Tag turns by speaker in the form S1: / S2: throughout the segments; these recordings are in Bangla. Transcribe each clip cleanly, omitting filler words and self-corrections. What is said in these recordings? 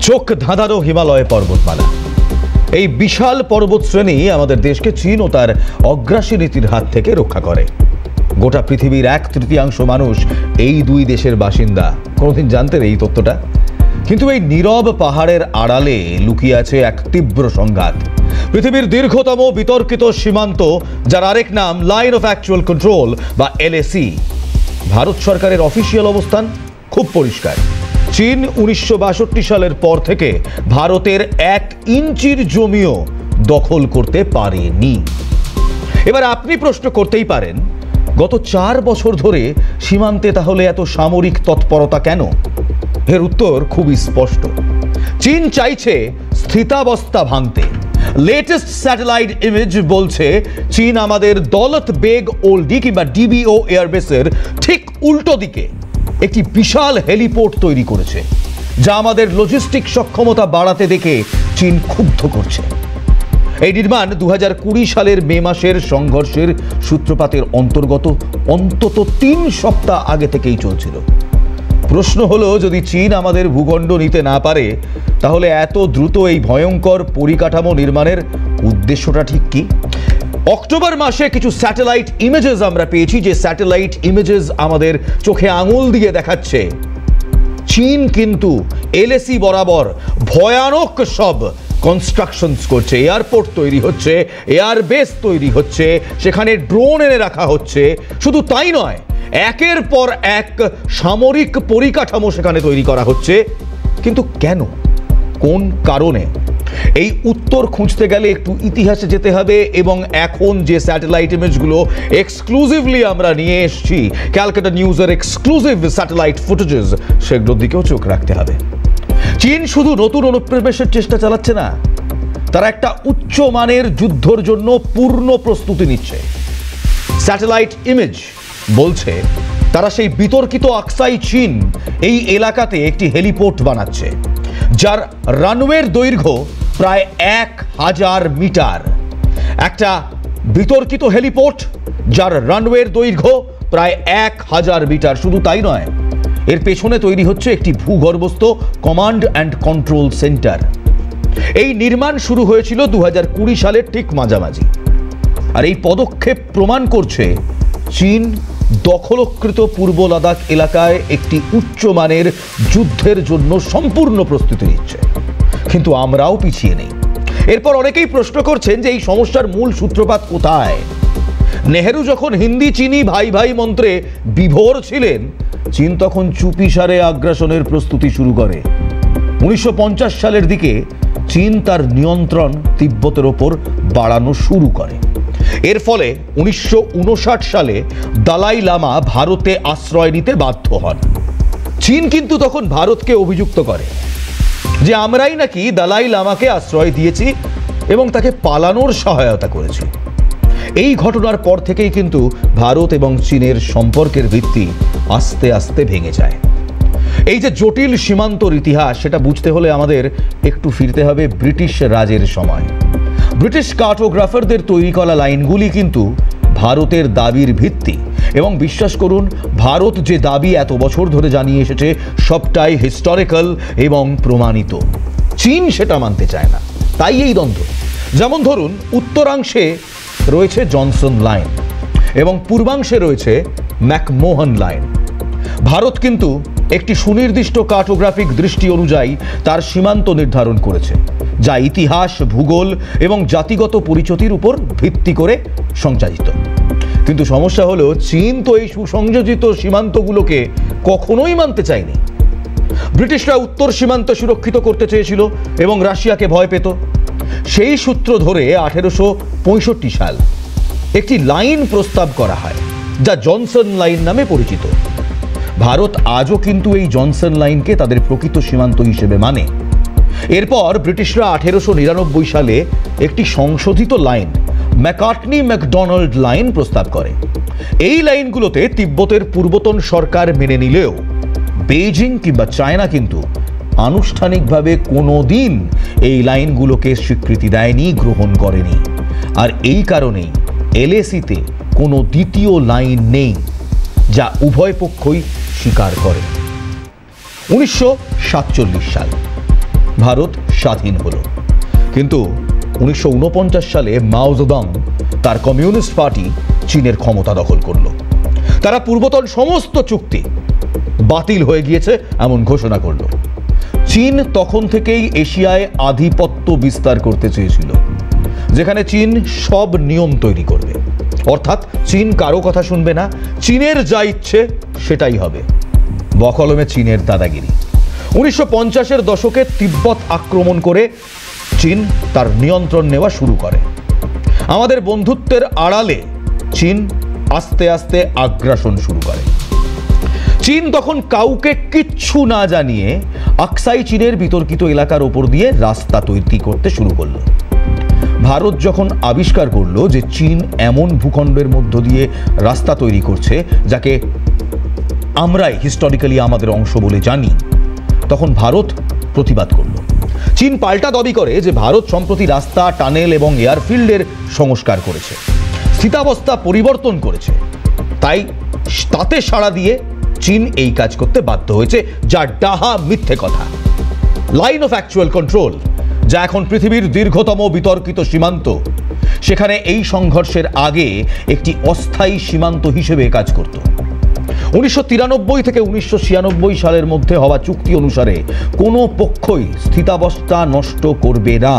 S1: চোখ ধাঁধানো হিমালয় পর্বতমালা। এই বিশাল পর্বত শ্রেণী আমাদের দেশকে চীন ও তার অগ্রাসী নীতির হাত থেকে রক্ষা করে। গোটা পৃথিবীর 1/3 মানুষ এই দুই দেশের বাসিন্দা। কোনোদিন জানতেন এই তথ্যটা? কিন্তু এই নীরব পাহাড়ের আড়ালে লুকিয়ে আছে এক তীব্র সংঘাত। পৃথিবীর দীর্ঘতম বিতর্কিত সীমান্ত, যার আরেক নাম লাইন অফ অ্যাকচুয়াল কন্ট্রোল বা LAC। ভারত সরকারের অফিসিয়াল অবস্থান খুব পরিষ্কার। চীন 1962 সালের পর থেকে ভারতের 1 ইঞ্চির জমিও দখল করতে পারেনি। এবার আপনি প্রশ্ন করতেই পারেন, গত 4 বছর ধরে সীমান্তে তাহলে এত সামরিক তৎপরতা কেন? এর উত্তর খুবই স্পষ্ট। চীন চাইছে স্থিতাবস্থা ভাঙতে। লেটেস্ট স্যাটেলাইট ইমেজ বলছে চীন আমাদের দৌলত বেগ ওল্ডি কিংবা DBO এয়ারবেসের ঠিক উল্টো দিকে একটি বিশাল হেলিপোর্ট তৈরি করেছে, যা আমাদের লজিস্টিক সক্ষমতা বাড়াতে দেখে চীন ক্ষুব্ধ করছে। এই নির্মাণ 2020 সালের মে মাসের সংঘর্ষের সূত্রপাতের অন্তত 3 সপ্তাহ আগে থেকেই চলছিল। প্রশ্ন হলো, যদি চীন আমাদের ভূখণ্ড নিতে না পারে, তাহলে এত দ্রুত এই ভয়ঙ্কর পরিকাঠামো নির্মাণের উদ্দেশ্যটা ঠিক কি? অক্টোবর মাসে কিছু স্যাটেলাইট ইমেজেস আমরা পেয়েছি, যে স্যাটেলাইট ইমেজেস আমাদের চোখে আঙুল দিয়ে দেখাচ্ছে চীন কিন্তু LAC বরাবর ভয়ানক সব কনস্ট্রাকশনস করছে। এয়ারপোর্ট তৈরি হচ্ছে, এয়ারবেস তৈরি হচ্ছে, সেখানে ড্রোন এনে রাখা হচ্ছে। শুধু তাই নয়, একের পর এক সামরিক পরিকাঠামো সেখানে তৈরি করা হচ্ছে। কিন্তু কেন? কোন কারণে? এই উত্তর খুঁজতে গেলে একটু ইতিহাসে যেতে হবে, এবং এখন যে স্যাটেলাইট ইমেজগুলো এক্সক্লুসিভলি আমরা নিয়ে এসেছি, ক্যালকাটা নিউজের এক্সক্লুসিভ স্যাটেলাইট ফুটেজেস, সেগুলোর দিকেও চোখ রাখতে হবে। চীন শুধু নতুন অনুপ্রবেশের চেষ্টা চালাচ্ছে না, তারা একটা উচ্চমানের যুদ্ধের জন্য পূর্ণ প্রস্তুতি নিচ্ছে। স্যাটেলাইট ইমেজ বলছে তারা সেই বিতর্কিত আকসাই চীন এই এলাকাতে একটি হেলিপোর্ট বানাচ্ছে, যার রানওয়ের দৈর্ঘ্য প্রায় 1000 মিটার। একটা বিতর্কিত হেলিপোর্ট যার রানওয়ের দৈর্ঘ্য প্রায় 1000 মিটার। শুধু তাই নয়, এর পেছনে তৈরি হচ্ছে একটি ভূগর্ভস্থ কমান্ড অ্যান্ড কন্ট্রোল সেন্টার। এই নির্মাণ শুরু হয়েছিল 2020 সালের ঠিক মাঝামাঝি। আর এই পদক্ষেপ প্রমাণ করছে চীন দখলকৃত পূর্ব লাদাখ এলাকায় একটি উচ্চমানের যুদ্ধের জন্য সম্পূর্ণ প্রস্তুতি নিচ্ছে। কিন্তু আমরাও পিছিয়ে নেই। এরপর অনেকেই প্রশ্ন করছেন যে এই সমস্যার মূল সূত্রপাত কোথায়? নেহেরু যখন হিন্দি চীনি ভাই ভাই মন্ত্রে বিভোর ছিলেন, চীন তখন চুপিসারে আগ্রাসনের প্রস্তুতি শুরু করে। 1950 সালের দিকে চীন তার নিয়ন্ত্রণ তিব্বতের ওপর বাড়ানো শুরু করে। এর ফলে 1959 সালে দালাই লামা ভারতে আশ্রয় নিতে বাধ্য হন। চীন কিন্তু তখন ভারতকে অভিযুক্ত করে যে আমরাই নাকি দালাই লামাকে আশ্রয় দিয়েছি এবং তাকে পালানোর সহায়তা করেছি। এই ঘটনার পর থেকেই কিন্তু ভারত এবং চীনের সম্পর্কের ভিত্তি আস্তে আস্তে ভেঙে যায়। এই যে জটিল সীমান্তর ইতিহাস, সেটা বুঝতে হলে আমাদের একটু ফিরতে হবে ব্রিটিশ রাজের সময়। ব্রিটিশ কার্টোগ্রাফারদের তৈরি করা লাইনগুলি কিন্তু ভারতের দাবির ভিত্তি। এবং বিশ্বাস করুন, ভারত যে দাবি এত বছর ধরে জানিয়ে এসেছে, সবটাই হিস্টোরিক্যাল এবং প্রমাণিত। চীন সেটা মানতে চায় না, তাই এই দ্বন্দ্ব। যেমন ধরুন, উত্তরাংশে রয়েছে জনসন লাইন এবং পূর্বাংশে রয়েছে ম্যাকমোহন লাইন। ভারত কিন্তু একটি সুনির্দিষ্ট কার্টোগ্রাফিক দৃষ্টি অনুযায়ী তার সীমান্ত নির্ধারণ করেছে, যা ইতিহাস, ভূগোল এবং জাতিগত পরিচিতির উপর ভিত্তি করে সঞ্চালিত। কিন্তু সমস্যা হলো, চীন তো এই সুসংযোজিত সীমান্তগুলোকে কখনোই মানতে চায়নি। ব্রিটিশরা উত্তর সীমান্ত সুরক্ষিত করতে চেয়েছিল এবং রাশিয়াকে ভয় পেত। সেই সূত্র ধরে 1865 সাল একটি লাইন প্রস্তাব করা হয়, যা জনসন লাইন নামে পরিচিত। ভারত আজও কিন্তু এই জনসন লাইনকে তাদের প্রকৃত সীমান্ত হিসেবে মানে। এরপর ব্রিটিশরা 1899 সালে একটি সংশোধিত লাইন, ম্যাকার্টনি ম্যাকডোনাল্ড লাইন প্রস্তাব করে। এই লাইনগুলোতে তিব্বতের পূর্বতন সরকার মেনে নিলেও বেইজিং কিংবা চায়না কিন্তু আনুষ্ঠানিকভাবে কোনোদিন এই লাইনগুলোকে স্বীকৃতি দেয়নি, গ্রহণ করেনি। আর এই কারণেই LAC-তে কোনো দ্বিতীয় লাইন নেই, যা উভয় পক্ষই স্বীকার করে। 1947 সাল ভারত স্বাধীন হলো। কিন্তু 1949 সালে মাও জেদং তার কমিউনিস্ট পার্টি চীনের ক্ষমতা দখল করলো। তারা পূর্বতন সমস্ত চুক্তি বাতিল হয়ে গিয়েছে এমন ঘোষণা করলো। চীন তখন থেকেই এশিয়ায় আধিপত্য বিস্তার করতে চেয়েছিল, যেখানে চীন সব নিয়ম তৈরি করবে, অর্থাৎ চীন কারো কথা শুনবে না, চীনের যা ইচ্ছে সেটাই হবে। বকলমে চীনের দাদাগিরি। 1950-এর দশকে তিব্বত আক্রমণ করে চীন তার নিয়ন্ত্রণ নেওয়া শুরু করে। আমাদের বন্ধুত্বের আড়ালে চীন আস্তে আস্তে আগ্রাসন শুরু করে। চীন তখন কাউকে কিচ্ছু না জানিয়ে আকসাই চীনের বিতর্কিত এলাকার ওপর দিয়ে রাস্তা তৈরি করতে শুরু করলো। ভারত যখন আবিষ্কার করলো যে চীন এমন ভূখণ্ডের মধ্য দিয়ে রাস্তা তৈরি করছে যাকে আমরাই হিস্টোরিক্যালি আমাদের অংশ বলে জানি, তখন ভারত প্রতিবাদ করলো। চীন পাল্টা দাবি করে যে ভারত সম্প্রতি রাস্তা, টানেল এবং এয়ারফিল্ডের সংস্কার করেছে, স্থিতাবস্থা পরিবর্তন করেছে। তাই তাতে সাড়া দিয়ে চীন এই কাজ করতে বাধ্য হয়েছে, যা ডাহা মিথ্যে কথা। লাইন অফ অ্যাকচুয়াল কন্ট্রোল, যা এখন পৃথিবীর দীর্ঘতম বিতর্কিত সীমান্ত, সেখানে এই সংঘর্ষের আগে একটি অস্থায়ী সীমান্ত হিসেবে কাজ করত। 1993 থেকে 1996 সালের মধ্যে হওয়া চুক্তি অনুসারে কোনো পক্ষই স্থিতাবস্থা নষ্ট করবে না,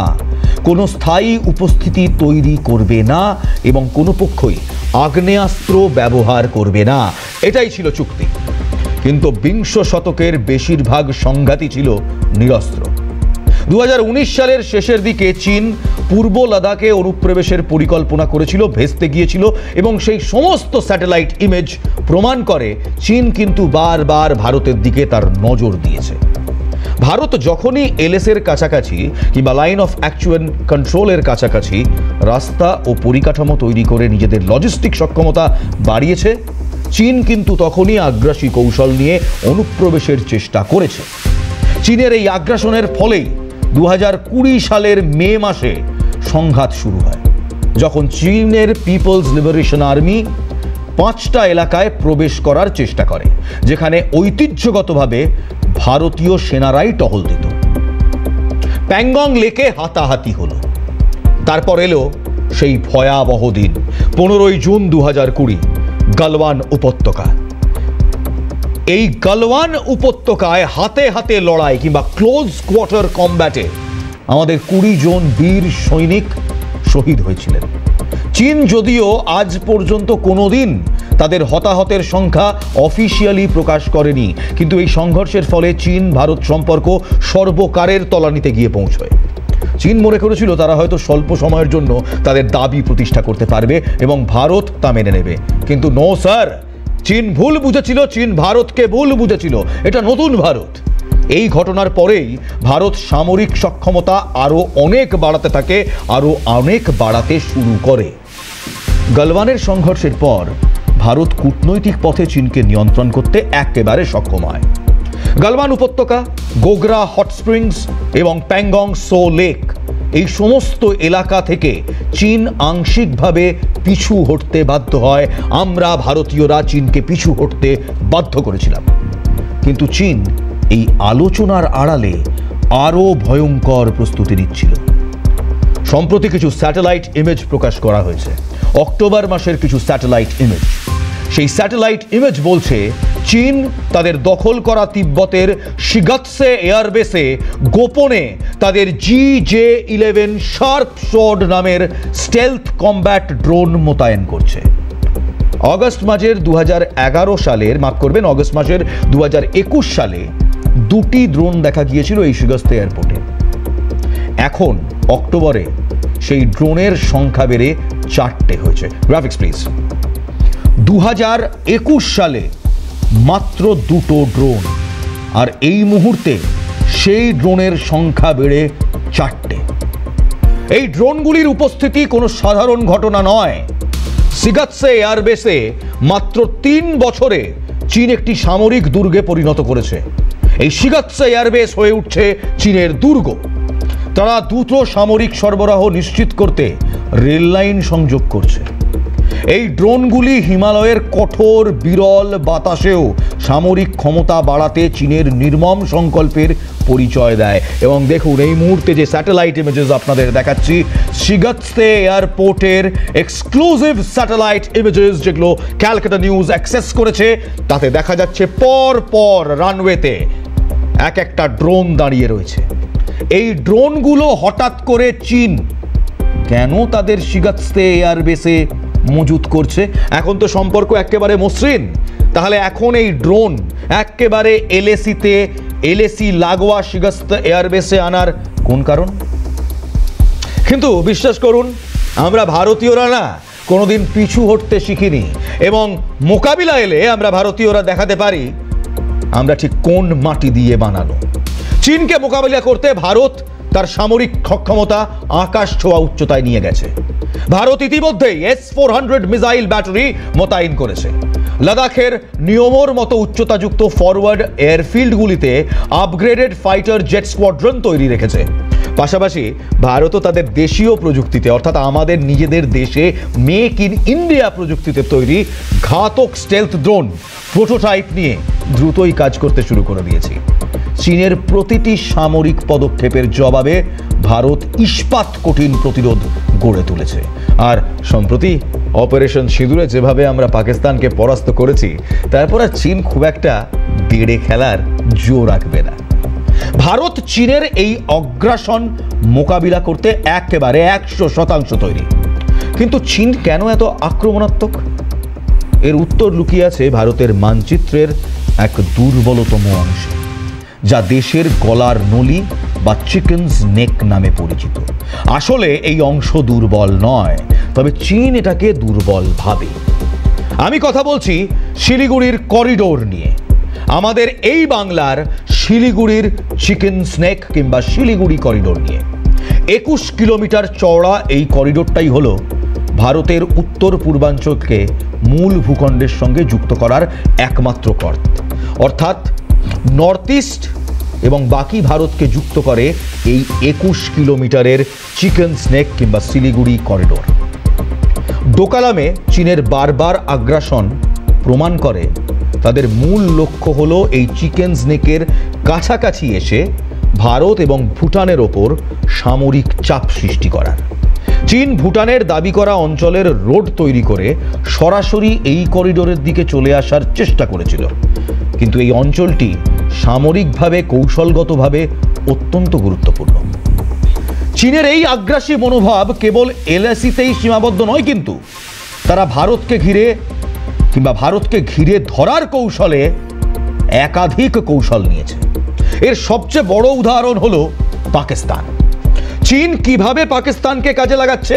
S1: কোনো স্থায়ী উপস্থিতি তৈরি করবে না এবং কোনো পক্ষই আগ্নেয়াস্ত্র ব্যবহার করবে না। এটাই ছিল চুক্তি। কিন্তু বিংশ শতকের বেশিরভাগ সংঘাতই ছিল নিরস্ত্র। 2019 সালের শেষের দিকে চীন পূর্ব লাদাখে অনুপ্রবেশের পরিকল্পনা করেছিল, ভেস্তে গিয়েছিল এবং সেই সমস্ত স্যাটেলাইট ইমেজ প্রমাণ করে চীন কিন্তু বারবার ভারতের দিকে তার নজর দিয়েছে। ভারত যখনই এলএসের কাছাকাছি কিংবা লাইন অফ অ্যাকচুয়াল কন্ট্রোলের কাছাকাছি রাস্তা ও পরিকাঠামো তৈরি করে নিজেদের লজিস্টিক সক্ষমতা বাড়িয়েছে, চীন কিন্তু তখনই আগ্রাসী কৌশল নিয়ে অনুপ্রবেশের চেষ্টা করেছে। চীনের এই আগ্রাসনের ফলেই 2020 সালের মে মাসে সংঘাত শুরু হয়, যখন চীনের পিপলস লিবারেশন আর্মি 5টা এলাকায় প্রবেশ করার চেষ্টা করে, যেখানে ঐতিহ্যগতভাবে ভারতীয় সেনারাই টহল দিত। প্যাংগং লেকে হাতাহাতি হলো। তারপর এলো সেই ভয়াবহ দিন 15 জুন 2020, গালওয়ান উপত্যকা। এই গালওয়ান উপত্যকায় হাতে হাতে লড়াই কিংবা ক্লোজ কোয়ার্টার কমব্যাটে আমাদের 20 জন বীর সৈনিক শহীদ হয়েছিলেন। চীন যদিও আজ পর্যন্ত কোনোদিন তাদের হতাহতের সংখ্যা অফিসিয়ালি প্রকাশ করেনি, কিন্তু এই সংঘর্ষের ফলে চীন ভারত সম্পর্ক সর্বকারের তলানিতে গিয়ে পৌঁছয়। চীন মনে করেছিল তারা হয়তো স্বল্প সময়ের জন্য তাদের দাবি প্রতিষ্ঠা করতে পারবে এবং ভারত তা মেনে নেবে, কিন্তু নো স্যার, চীন ভুল বুঝেছিল, চীন ভারতকে ভুল বুঝেছিল। এটা নতুন ভারত। এই ঘটনার পরেই ভারত সামরিক সক্ষমতা আরও অনেক বাড়াতে থাকে, আরও অনেক বাড়াতে শুরু করে। গালওয়ানের সংঘর্ষের পর ভারত কূটনৈতিক পথে চীনকে নিয়ন্ত্রণ করতে একেবারে সক্ষম হয়। গালওয়ান উপত্যকা, গোগরা হট স্প্রিংস এবং প্যাংগং সো লেক, এই সমস্ত এলাকা থেকে চীন আংশিকভাবে পিছু হটতে বাধ্য হয়। আমরা ভারতীয়রা চীনকে পিছু হটতে বাধ্য করেছিলাম। কিন্তু চীন এই আলোচনার আড়ালে আরও ভয়ঙ্কর প্রস্তুতি নিচ্ছিল। সম্প্রতি কিছু স্যাটেলাইট ইমেজ প্রকাশ করা হয়েছে, অক্টোবর মাসের কিছু স্যাটেলাইট ইমেজ। সেই স্যাটেলাইট ইমেজ বলছে চীন তাদের দখল করা তিব্বতের শিগাৎসে এয়ারবেসে গোপনে তাদের GJ-11 শার্প শোর্ড নামের স্টেলথ কমব্যাট ড্রোন মোতায়েন করছে। অগস্ট মাসের 2021 সালের, মাফ করবেন, অগস্ট মাসের 2021 সালে 2টি ড্রোন দেখা গিয়েছিল এই শিগাৎসে এয়ারপোর্টে। এখন অক্টোবরে সেই ড্রোনের সংখ্যা বেড়ে 4টে হয়েছে। Graphics please. 2021 সালে মাত্র 2টো ড্রোন, আর এই মুহূর্তে সেই ড্রোনের সংখ্যা বেড়ে 4টে। এই ড্রোনগুলির উপস্থিতি কোনো সাধারণ ঘটনা নয়। শিগাৎসে এয়ারবেসে মাত্র 3 বছরে চীন একটি সামরিক দুর্গে পরিণত করেছে। এই শিগাৎসে এয়ারবেস হয়ে উঠছে চীনের দুর্গ। তারা দ্রুত সামরিক সরবরাহ নিশ্চিত করতে রেল লাইন সংযোগ করছে। এই ড্রোনগুলি হিমালয়ের কঠোর বিরল বাতাসেও সামরিক ক্ষমতা বাড়াতে চীনের নির্মম সংকল্পের পরিচয় দেয়। এবং দেখুন এই মুহূর্তে যে স্যাটেলাইট ইমেজেস আপনাদের দেখাচ্ছি, শিগাৎসে এয়ারপোর্টের এক্সক্লুসিভ স্যাটেলাইট ইমেজেস যেগুলো ক্যালকাটা নিউজ অ্যাক্সেস করেছে, তাতে দেখা যাচ্ছে পর পর রানওয়েতে এক একটা ড্রোন দাঁড়িয়ে রয়েছে। এই ড্রোনগুলো হঠাৎ করে চীন কেন তাদের শিগাৎসে এয়ারবেসে মজুত করছে? এখন তো সম্পর্ক একেবারে মসৃণ, তাহলে এখন এই ড্রোন একেবারে এলএসি লাগোয়া শিগাৎসে এয়ারবেসে আনার কোন কারণ? কিন্তু বিশ্বাস করুন, আমরা ভারতীয়রা না কোনোদিন পিছু হটতে শিখিনি, এবং মোকাবিলা এলে আমরা ভারতীয়রা দেখাতে পারি আমরা ঠিক কোন মাটি দিয়ে বানানো। চীনকে মোকাবিলা করতে ভারত তার সামরিক সক্ষমতা আকাশ ছোঁয়া উচ্চতায় নিয়ে গেছে। ভারত ইতিমধ্যেই S-400 মিসাইল ব্যাটারি মোতায়েন করেছে। লাদাখের নিয়মর মতো উচ্চতাযুক্ত ফরওয়ার্ড এয়ারফিল্ডগুলিতে আপগ্রেডেড ফাইটার জেট স্কোয়াড্রন তৈরি রেখেছে। পাশাপাশি ভারতও তাদের দেশীয় প্রযুক্তিতে, অর্থাৎ আমাদের নিজেদের দেশে মেক ইন ইন্ডিয়া প্রযুক্তিতে তৈরি ঘাতক স্টেলথ ড্রোন প্রোটোটাইপ নিয়ে দ্রুতই কাজ করতে শুরু করে দিয়েছে। চীনের প্রতিটি সামরিক পদক্ষেপের জবাবে ভারত ইস্পাত কঠিন প্রতিরোধ গড়ে তুলেছে। আর সম্প্রতি অপারেশন সিঁদুরে যেভাবে আমরা পাকিস্তানকে পরাস্ত করেছি, তারপর আর চীন খুব একটা বেড়ে খেলার জো রাখবে না। ভারত চীনের এই অগ্রাসন মোকাবিলা করতে একেবারে 100% তৈরি। কিন্তু চীন কেন এত আক্রমণাত্মক? এর উত্তর লুকিয়ে আছে ভারতের মানচিত্রের এক দুর্বলতম অংশে, যা দেশের গলার নলি বা চিকেনস নেক নামে পরিচিত। আসলে এই অংশ দুর্বল নয়, তবে চীন এটাকে দুর্বল ভাবে। আমি কথা বলছি শিলিগুড়ির করিডোর নিয়ে, আমাদের এই বাংলার শিলিগুড়ির চিকেন স্নেক কিংবা শিলিগুড়ি করিডোর নিয়ে। 21 কিলোমিটার চওড়া এই করিডোরটাই হলো ভারতের উত্তর পূর্বাঞ্চলকে মূল ভূখণ্ডের সঙ্গে যুক্ত করার একমাত্র পথ, অর্থাৎ নর্থ ইস্ট এবং বাকি ভারতকে যুক্ত করে এই 21 কিলোমিটারের চিকেন স্নেক কিংবা শিলিগুড়ি করিডোর। ডোকালামে চীনের বারবার আগ্রাসন প্রমাণ করে তাদের মূল লক্ষ্য হলো এই চিকেন স্নেকের কাছাকাছি এসে ভারত এবং ভুটানের ওপর সামরিক চাপ সৃষ্টি করার। চীন ভুটানের দাবি করা অঞ্চলের রোড তৈরি করে সরাসরি এই করিডোরের দিকে চলে আসার চেষ্টা করেছিল, কিন্তু এই অঞ্চলটি সামরিকভাবে কৌশলগতভাবে অত্যন্ত গুরুত্বপূর্ণ। চীনের এই আগ্রাসী মনোভাব কেবল এলএসিতেই সীমাবদ্ধ নয়, কিন্তু তারা ভারতকে ঘিরে ধরার কৌশলে একাধিক কৌশল নিয়েছে। এর সবচেয়ে বড় উদাহরণ হলো পাকিস্তান। চীন কিভাবে পাকিস্তানকে কাজে লাগাচ্ছে?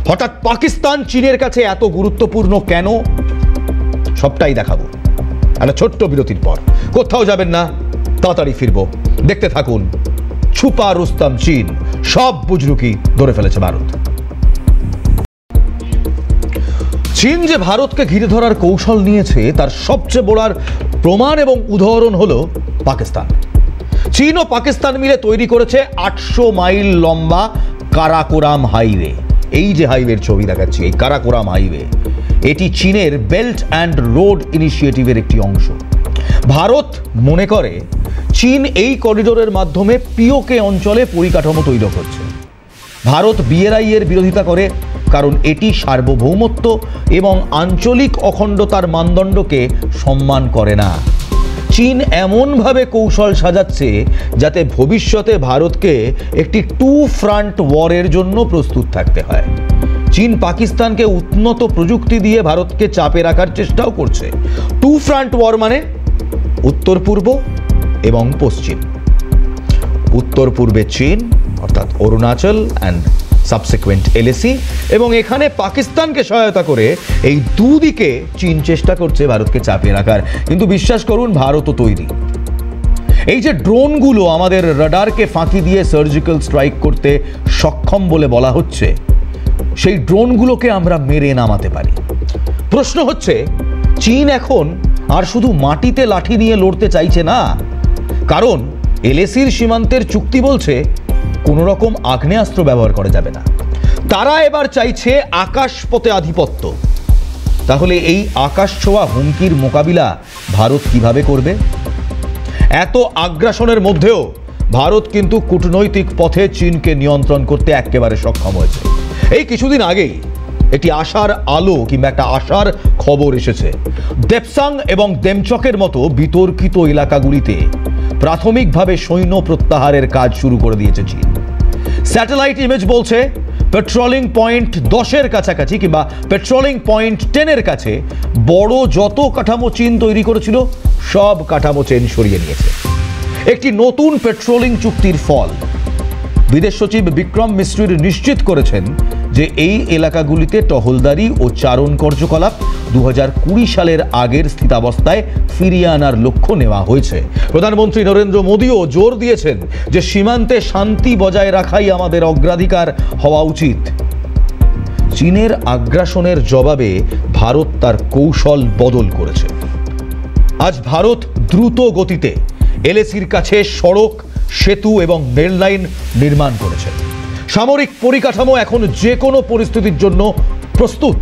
S1: হঠাৎ পাকিস্তান চীনের কাছে এত গুরুত্বপূর্ণ কেন? সবটাই দেখাবো একটা ছোট্ট বিরতির পর। কোথাও যাবেন না, তাড়াতাড়ি ফিরবো। দেখতে থাকুন ছুপা রুস্তম চীন, সব বুজরুকি ধরে ফেলেছে ভারত। চীন যে ভারতকে ঘিরে ধরার কৌশল নিয়েছে তার সবচেয়ে বড় প্রমাণ এবং উদাহরণ হলো পাকিস্তান। চীন ও পাকিস্তান মিলে তৈরি করেছে 800 মাইল লম্বা কারাকোরাম হাইওয়ে। এই যে হাইওয়ের ছবি দেখাচ্ছি, এই কারাকোরাম হাইওয়ে, এটি চীনের বেল্ট অ্যান্ড রোড ইনিশিয়েটিভের একটি অংশ। ভারত মনে করে চীন এই করিডোরের মাধ্যমে পিওকে অঞ্চলে পরিকাঠামো তৈরি করছে। ভারত বিএরআই এর বিরোধিতা করে, কারণ এটি সার্বভৌমত্ব এবং আঞ্চলিক অখণ্ডতার মানদণ্ডকে সম্মান করে না। চীন এমনভাবে কৌশল সাজাচ্ছে যাতে ভবিষ্যতে ভারতকে একটি টু ফ্রন্ট ওয়ারের জন্য প্রস্তুত থাকতে হয়। চীন পাকিস্তানকে উন্নত প্রযুক্তি দিয়ে ভারতকে চাপে রাখার চেষ্টাও করছে। টু ফ্রন্ট ওয়ার মানে উত্তর পূর্ব এবং পশ্চিম। উত্তর পূর্বে চীন অর্থাৎ অরুণাচল অ্যান্ড সাবসিকুয়েন্ট এলএসি, এবং এখানে পাকিস্তানকে সহায়তা করে এই দুদিকে চীন চেষ্টা করছে ভারতকে চাপে রাখার। কিন্তু বিশ্বাস করুন, ভারতও তৈরি। এই যে ড্রোনগুলো আমাদের রাডারকে ফাঁকি দিয়ে সার্জিক্যাল স্ট্রাইক করতে সক্ষম বলে বলা হচ্ছে, সেই ড্রোনগুলোকে আমরা মেরে নামাতে পারি। প্রশ্ন হচ্ছে, চীন এখন আর শুধু মাটিতে লাঠি নিয়ে লড়তে চাইছে না, কারণ এলএসির সীমান্তের চুক্তি বলছে কোনো রকম আগ্নেয়াস্ত্র ব্যবহার করা যাবে না। তারা এবার চাইছে আকাশপথে আধিপত্য। তাহলে এই আকাশ ছোঁয়া হুমকির মোকাবিলা ভারত কিভাবে করবে? এত আগ্রাসনের মধ্যেও ভারত কিন্তু কূটনৈতিক পথে চীনকে নিয়ন্ত্রণ করতে একেবারে সক্ষম হয়েছে। এই কিছুদিন আগেই একটি আশার আলো কিংবা একটা আশার খবর এসেছে। দেপসাং এবং দেমচকের মতো বিতর্কিত এলাকাগুলিতে প্রাথমিকভাবে সৈন্য প্রত্যাহারের কাজ শুরু করে দিয়েছে চীন। স্যাটেলাইট ইমেজ বলছে পেট্রোলিং পয়েন্ট 10-এর কাছাকাছি কিংবা পেট্রোলিং পয়েন্ট 10-এর কাছে বড় যত কাঠামো চীন তৈরি করেছিল সব কাঠামো চীন সরিয়ে নিয়েছে। একটি নতুন পেট্রোলিং চুক্তির ফল। বিদেশ সচিব বিক্রম মিশ্রি নিশ্চিত করেছেন যে এই এলাকাগুলিতে টহলদারি ও চারণ কার্যকলাপ 2020 সালের আগের স্থিতাবস্থায় ফিরিয়ে আনার লক্ষ্য নেওয়া হয়েছে। প্রধানমন্ত্রী নরেন্দ্র মোদীও জোর দিয়েছেন যে সীমান্তে শান্তি বজায় রাখাই আমাদের অগ্রাধিকার হওয়া উচিত। চীনের আগ্রাসনের জবাবে ভারত তার কৌশল বদল করেছে। আজ ভারত দ্রুত গতিতে এলএসির কাছে সড়ক, সেতু এবং রেল লাইন নির্মাণ করেছে। সামরিক পরিকাঠামো এখন যে কোনো পরিস্থিতির জন্য প্রস্তুত।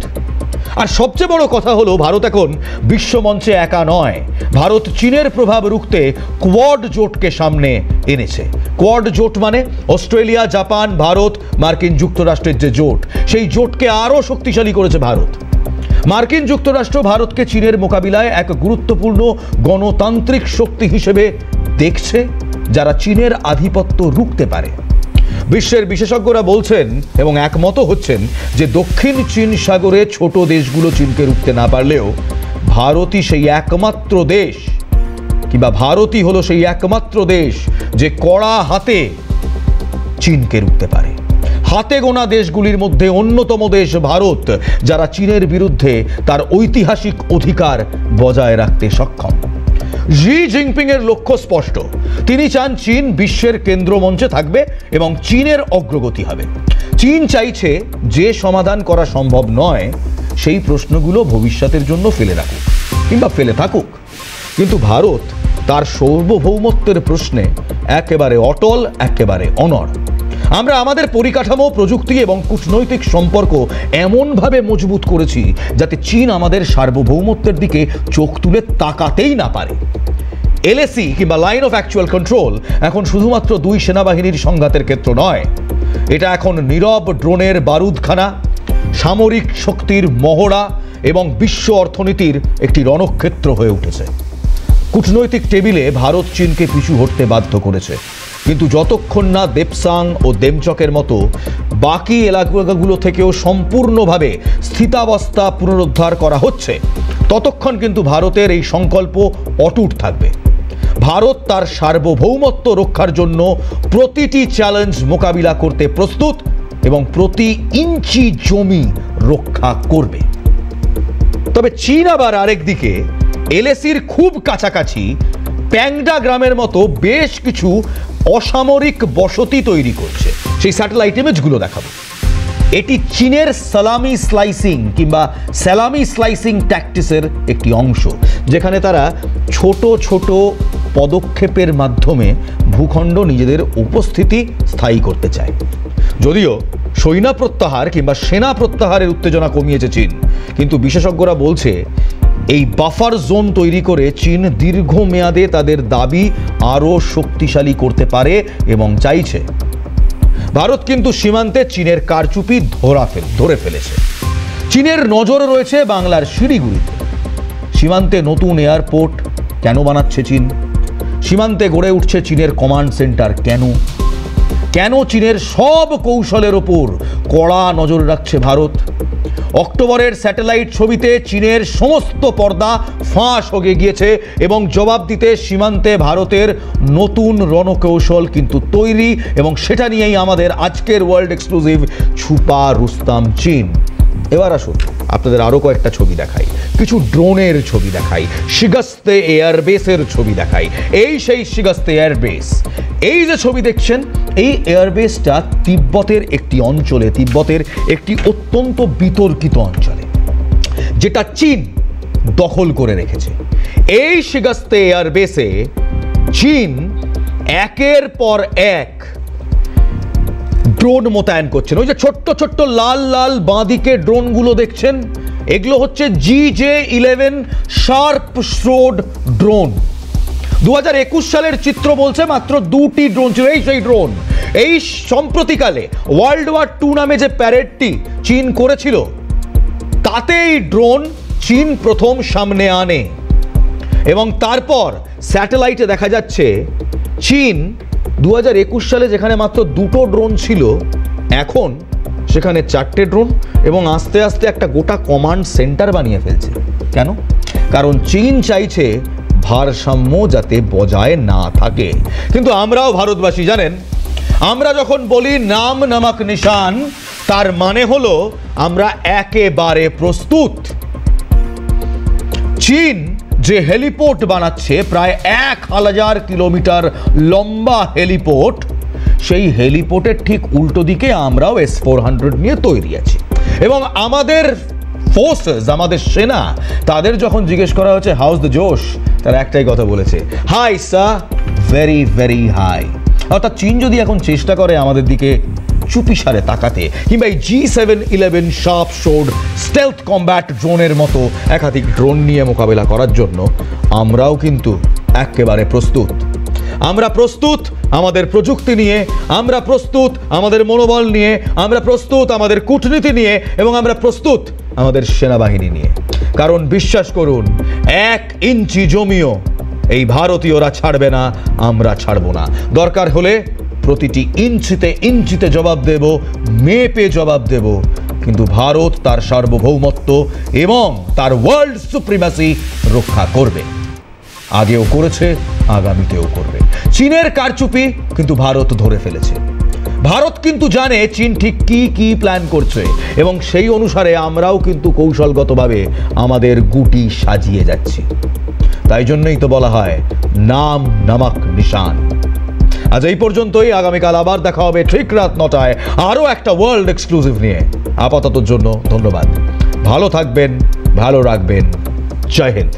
S1: আর সবচেয়ে বড় কথা হলো ভারত এখন বিশ্বমঞ্চে একা নয়। ভারত চীনের প্রভাব রুখতে কোয়াড জোটকে সামনে এনেছে। কোয়াড জোট মানে অস্ট্রেলিয়া, জাপান, ভারত, মার্কিন যুক্তরাষ্ট্রের যে জোট, সেই জোটকে আরও শক্তিশালী করেছে ভারত। মার্কিন যুক্তরাষ্ট্র ভারতকে চীনের মোকাবিলায় এক গুরুত্বপূর্ণ গণতান্ত্রিক শক্তি হিসেবে দেখছে, যারা চীনের আধিপত্য রুখতে পারে। বিশ্বের বিশেষজ্ঞরা বলছেন এবং একমত হচ্ছেন যে দক্ষিণ চীন সাগরে ছোট দেশগুলো চীনকে রুখতে না পারলেও ভারতই সেই একমাত্র দেশ কিংবা ভারতই হলো সেই একমাত্র দেশ যে কড়া হাতে চীনকে রুখতে পারে। হাতে গোনা দেশগুলির মধ্যে অন্যতম দেশ ভারত, যারা চীনের বিরুদ্ধে তার ঐতিহাসিক অধিকার বজায় রাখতে সক্ষম। জি জিনপিং এর লক্ষ্য স্পষ্ট। তিনি চান চীন বিশ্বের কেন্দ্রমঞ্চে থাকবে এবং চীনের অগ্রগতি হবে। চীন চাইছে যে সমাধান করা সম্ভব নয় সেই প্রশ্নগুলো ভবিষ্যতের জন্য ফেলে রাখুক কিংবা ফেলে থাকুক, কিন্তু ভারত তার সার্বভৌমত্বের প্রশ্নে একেবারে অটল, একেবারে অনড়। আমরা আমাদের পরিকাঠামো, প্রযুক্তি এবং কূটনৈতিক সম্পর্ক এমনভাবে মজবুত করেছি যাতে চীন আমাদের সার্বভৌমত্বের দিকে চোখ তুলে তাকাতেই না পারে। এলএসি কিংবা লাইন অফ অ্যাকচুয়াল কন্ট্রোল এখন শুধুমাত্র দুই সেনাবাহিনীর সংঘাতের ক্ষেত্র নয়, এটা এখন নীরব ড্রোনের বারুদখানা, সামরিক শক্তির মহড়া এবং বিশ্ব অর্থনীতির একটি রণক্ষেত্র হয়ে উঠেছে। কূটনৈতিক টেবিলে ভারত চীনকে পিছু হটতে বাধ্য করেছে, কিন্তু যতক্ষণ না দেপসাং ও দেমচকের মতো বাকি এলাকাগুলো থেকেও সম্পূর্ণভাবে স্থিতাবস্থা পুনরুদ্ধার করা হচ্ছে, ততক্ষণ কিন্তু ভারতের এই সংকল্প অটুট থাকবে। ভারত তার সার্বভৌমত্ব রক্ষার জন্য প্রতিটি চ্যালেঞ্জ মোকাবিলা করতে প্রস্তুত এবং প্রতি ইঞ্চি জমি রক্ষা করবে। তবে চীন আবার আরেকদিকে এলএসির খুব কাছাকাছি প্যাংডা গ্রামের মতো বেশ কিছু অসামরিক বসতি তৈরি করছে। সেই স্যাটেলাইট ইমেজগুলো দেখাবো। এটি চীনের সালামি স্লাইসিং কিংবা স্যালামি স্লাইসিং ট্যাকটিসের একটি অংশ, যেখানে তারা ছোট ছোট পদক্ষেপের মাধ্যমে ভূখণ্ড নিজেদের উপস্থিতি স্থায়ী করতে চায়। যদিও সৈন্য প্রত্যাহার কিংবা সেনা প্রত্যাহারের উত্তেজনা কমিয়েছে চীন, কিন্তু বিশেষজ্ঞরা বলছে এই বাফার জোন তৈরি করে চীন দীর্ঘমেয়াদে তাদের দাবি আরও শক্তিশালী করতে পারে এবং চাইছে। ভারত কিন্তু সীমান্তে চীনের কারচুপি ধরে ফেলেছে। চীনের নজর রয়েছে বাংলার শিলিগুড়িতে। সীমান্তে নতুন এয়ারপোর্ট কেন বানাচ্ছে চীন? সীমান্তে গড়ে উঠছে চীনের কমান্ড সেন্টার কেন? কেন চীনের সব কৌশলের ওপর কড়া নজর রাখছে ভারত? অক্টোবরের স্যাটেলাইট ছবিতে চীনের সমস্ত পর্দা ফাঁস হয়ে গিয়েছে এবং জবাব দিতে সীমান্তে ভারতের নতুন রণকৌশল কিন্তু তৈরি, এবং সেটা নিয়েই আমাদের আজকের ওয়ার্ল্ড এক্সক্লুসিভ ছুপা রুস্তম চীন। এবার আসুন আপনাদের আরও কয়েকটা ছবি দেখাই, কিছু ড্রোনের ছবি দেখাই, শিগাস্তে এয়ারবেসের ছবি দেখাই। এই সেই শিগাস্তে এয়ারবেস। এই যে ছবি দেখছেন, এই এয়ারবেসটা তিব্বতের একটি অঞ্চলে, তিব্বতের একটি অত্যন্ত বিতর্কিত অঞ্চলে, যেটা চীন দখল করে রেখেছে। এই শিগাস্তে এয়ারবেসে চীন একের পর এক ড্রোন মোতায়েন করছেন। ওই যে ছোট্ট ছোট্ট লাল লাল বাঁদিকে ড্রোনগুলো দেখছেন, এগুলো হচ্ছে GJ-11 শার্প শ্রোড ড্রোন। 2021 সালের চিত্র বলছে মাত্র 2টি ড্রোন ছিল। এই সেই ড্রোন। এই সম্প্রতিকালে ওয়ার্ল্ড ওয়ার 2 নামে যে প্যারেডটি চীন করেছিল, তাতে এই ড্রোন চীন প্রথম সামনে আনে এবং তারপর স্যাটেলাইটে দেখা যাচ্ছে চীন 2021 সালে যেখানে মাত্র 2টো ড্রোন ছিল, এখন সেখানে 4টে ড্রোন এবং আস্তে আস্তে একটা গোটা কমান্ড সেন্টার বানিয়ে ফেলছে। কেন? কারণ চীন চাইছে ভারসাম্য যাতে বজায় না থাকে। কিন্তু আমরাও ভারতবাসী জানেন, আমরা যখন বলি নাম নমক নিশান, তার মানে হলো আমরা একেবারে প্রস্তুত। চীন যে হেলিপোর্ট বানাচ্ছে, প্রায় 1000 কিলোমিটার লম্বা হেলিপোর্ট, সেই হেলিপোর্টের ঠিক উল্টো দিকে আমরাও S-400 নিয়ে তৈরি আছি। এবং আমাদের ফোর্সেস, আমাদের সেনা, তাদের যখন জিজ্ঞেস করা হচ্ছে হাউস দ্য জোশ, তারা একটাই কথা বলেছে, high sir, very very high. অর্থাৎ চীন যদি এখন চেষ্টা করে আমাদের দিকে চুপিসারে তাকাতে, কিংবা এই G7-11 sharp showed stealth combat ড্রোনের মতো একাধিক ড্রোন নিয়ে মোকাবেলা করার জন্য, আমরাও কিন্তু একেবারে প্রস্তুত। আমরা প্রস্তুত আমাদের প্রযুক্তি নিয়ে, আমরা প্রস্তুত আমাদের মনোবল নিয়ে, আমরা প্রস্তুত আমাদের কূটনীতি নিয়ে, এবং আমরা প্রস্তুত আমাদের সেনাবাহিনী নিয়ে। কারণ বিশ্বাস করুন, 1 ইঞ্চি জমিও এই ভারতীয়রা ছাড়বে না, আমরা ছাড়বো না। দরকার হলে প্রতিটি ইঞ্চিতে ইঞ্চিতে জবাব দেব, মেপে জবাব দেব, কিন্তু ভারত তার সার্বভৌমত্ব এবং তার ওয়ার্ল্ড সুপ্রিমাসি রক্ষা করবে। আগেও করেছে, আগামীতেও করবে। চীনের কারচুপি কিন্তু ভারত ধরে ফেলেছে। ভারত কিন্তু জানে চীন ঠিক কি কি প্ল্যান করছে, এবং সেই অনুসারে আমরাও কিন্তু কৌশলগতভাবে আমাদের গুটি সাজিয়ে যাচ্ছি। তাই জন্যই তো বলা হয় নাম নমক নিশান। আজ এই পর্যন্তই। আগামীকাল আবার দেখা হবে ঠিক রাত 9টায় আরও একটা ওয়ার্ল্ড এক্সক্লুসিভ নিয়ে। আপাততর জন্য ধন্যবাদ। ভালো থাকবেন, ভালো রাখবেন। জয় হিন্দ।